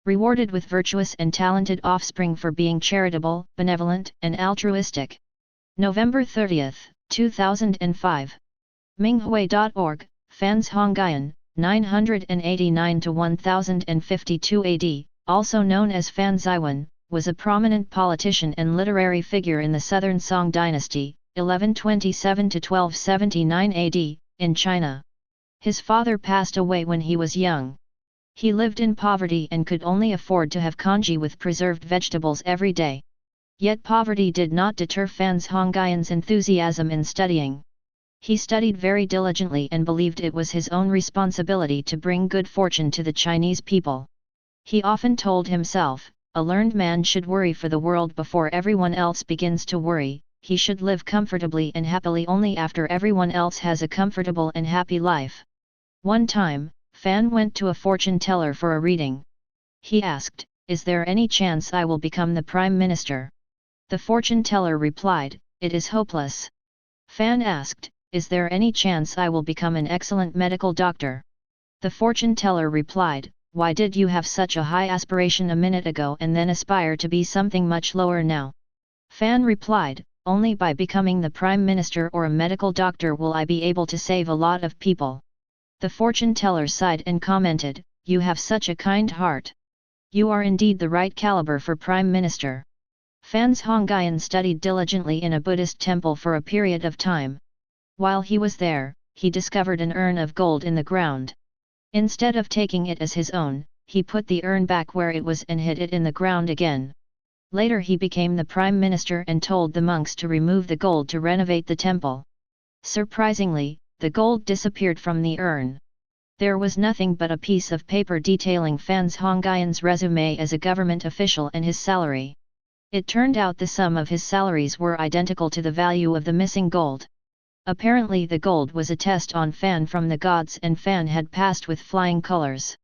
Rewarded with virtuous and talented offspring for being charitable, benevolent, and altruistic. November 30, 2005. Minghui.org, Fans Hongyan, 989–1052 AD, also known as Fan Ziwen, was a prominent politician and literary figure in the Southern Song dynasty, 1127–1279 AD, in China. His father passed away when he was young. He lived in poverty and could only afford to have congee with preserved vegetables every day. Yet poverty did not deter Fans Hongyan's enthusiasm in studying. He studied very diligently and believed it was his own responsibility to bring good fortune to the Chinese people. He often told himself, "A learned man should worry for the world before everyone else begins to worry. He should live comfortably and happily only after everyone else has a comfortable and happy life." One time, Fan went to a fortune teller for a reading. He asked, "Is there any chance I will become the Prime Minister?" The fortune teller replied, "It is hopeless." Fan asked, "Is there any chance I will become an excellent medical doctor?" The fortune teller replied, "Why did you have such a high aspiration a minute ago and then aspire to be something much lower now?" Fan replied, "Only by becoming the Prime Minister or a medical doctor will I be able to save a lot of people." The fortune teller sighed and commented, "You have such a kind heart. You are indeed the right caliber for Prime Minister." Fans Hongyan studied diligently in a Buddhist temple for a period of time. While he was there, he discovered an urn of gold in the ground. Instead of taking it as his own, he put the urn back where it was and hid it in the ground again. Later he became the Prime Minister and told the monks to remove the gold to renovate the temple. Surprisingly, the gold disappeared from the urn. There was nothing but a piece of paper detailing Fans Hongyan's resume as a government official and his salary. It turned out the sum of his salaries were identical to the value of the missing gold. Apparently the gold was a test on Fan from the gods and Fan had passed with flying colors.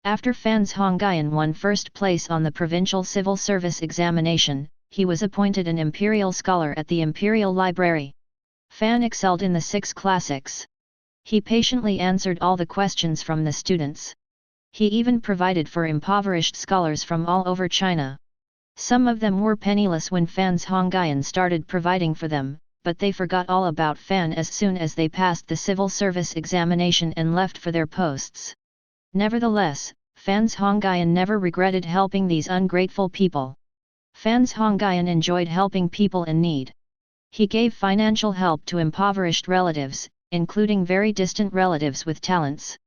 After Fans Hongyan won first place on the provincial civil service examination, he was appointed an imperial scholar at the Imperial Library. Fan excelled in the 6 classics. He patiently answered all the questions from the students. He even provided for impoverished scholars from all over China. Some of them were penniless when Fans Hongyan started providing for them, but they forgot all about Fan as soon as they passed the civil service examination and left for their posts. Nevertheless, Fans Hongyan never regretted helping these ungrateful people. Fans Hongyan enjoyed helping people in need. He gave financial help to impoverished relatives, including very distant relatives with talents.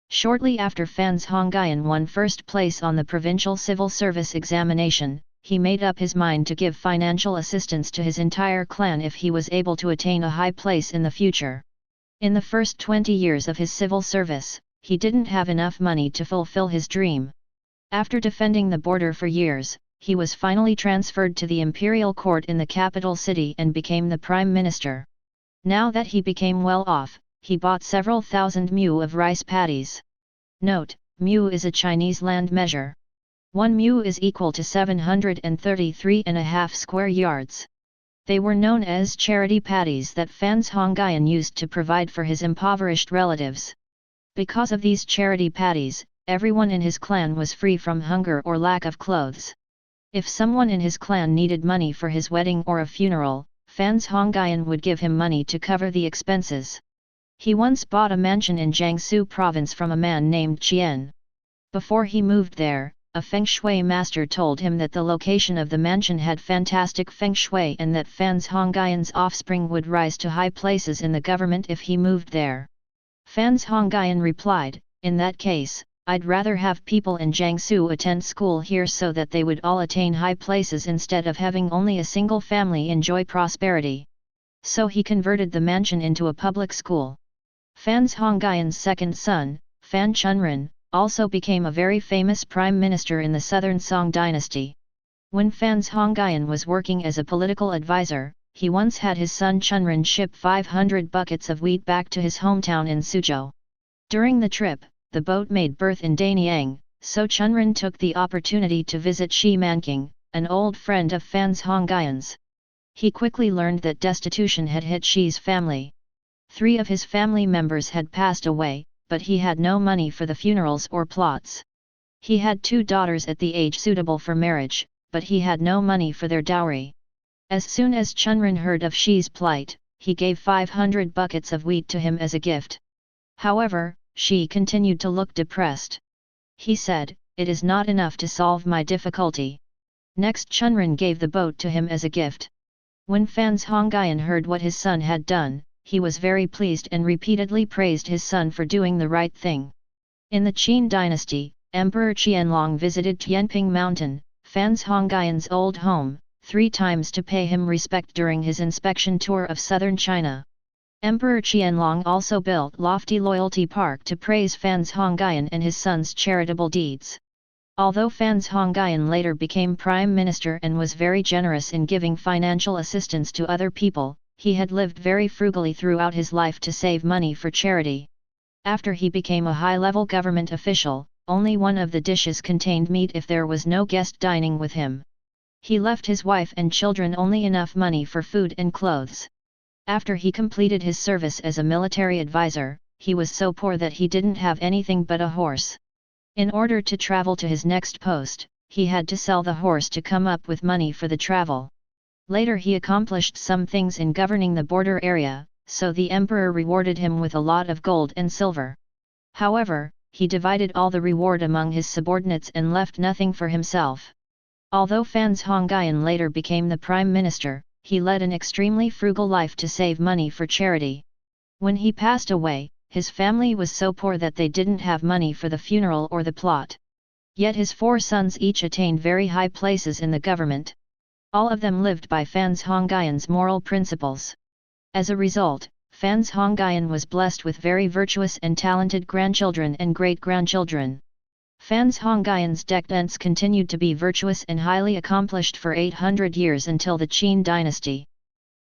Shortly after Fans Hongyan won first place on the provincial civil service examination, he made up his mind to give financial assistance to his entire clan if he was able to attain a high place in the future. In the first 20 years of his civil service, he didn't have enough money to fulfill his dream. After defending the border for years, he was finally transferred to the imperial court in the capital city and became the prime minister. Now that he became well off, he bought several thousand mu of rice paddies. Note, mu is a Chinese land measure. 1 mu is equal to 733.5 square yards. They were known as charity paddies that Fans Hongyan used to provide for his impoverished relatives. Because of these charity paddies, everyone in his clan was free from hunger or lack of clothes. If someone in his clan needed money for his wedding or a funeral, Fans Hongyan would give him money to cover the expenses. He once bought a mansion in Jiangsu province from a man named Qian. Before he moved there, a feng shui master told him that the location of the mansion had fantastic feng shui and that Fans Hongyan's offspring would rise to high places in the government if he moved there. Fans Hongyan replied, "In that case, I'd rather have people in Jiangsu attend school here so that they would all attain high places instead of having only a single family enjoy prosperity." So he converted the mansion into a public school. Fans Hongyan's second son, Fan Chunren, also became a very famous prime minister in the southern Song dynasty. When Fans Hongyan was working as a political advisor, he once had his son Chunren ship 500 buckets of wheat back to his hometown in Suzhou. During the trip, the boat made berth in Danyang, so Chunren took the opportunity to visit Shi Manking, an old friend of Fans Hongyan's. He quickly learned that destitution had hit Shi's family. 3 of his family members had passed away, but he had no money for the funerals or plots. He had 2 daughters at the age suitable for marriage, but he had no money for their dowry. As soon as Chunran heard of Shi's plight, he gave 500 buckets of wheat to him as a gift. However, Shi continued to look depressed. He said, "It is not enough to solve my difficulty." Next Chunran gave the boat to him as a gift. When Fans Hongyan heard what his son had done, he was very pleased and repeatedly praised his son for doing the right thing. In the Qin dynasty, Emperor Qianlong visited Tianping Mountain, Fans Hongyan's old home, 3 times to pay him respect during his inspection tour of southern China. Emperor Qianlong also built lofty Loyalty Park to praise Fans Hongyan and his son's charitable deeds. Although Fans Hongyan later became prime minister and was very generous in giving financial assistance to other people, he had lived very frugally throughout his life to save money for charity. After he became a high-level government official, only one of the dishes contained meat if there was no guest dining with him. He left his wife and children only enough money for food and clothes. After he completed his service as a military advisor, he was so poor that he didn't have anything but a horse. In order to travel to his next post, he had to sell the horse to come up with money for the travel. Later he accomplished some things in governing the border area, so the emperor rewarded him with a lot of gold and silver. However, he divided all the reward among his subordinates and left nothing for himself. Although Fans Hongyan later became the prime minister, he led an extremely frugal life to save money for charity. When he passed away, his family was so poor that they didn't have money for the funeral or the plot. Yet his 4 sons each attained very high places in the government. All of them lived by Fans Hongyan's moral principles. As a result, Fans Hongyan was blessed with very virtuous and talented grandchildren and great-grandchildren. Fans Hongyan's descendants continued to be virtuous and highly accomplished for 800 years until the Qin dynasty.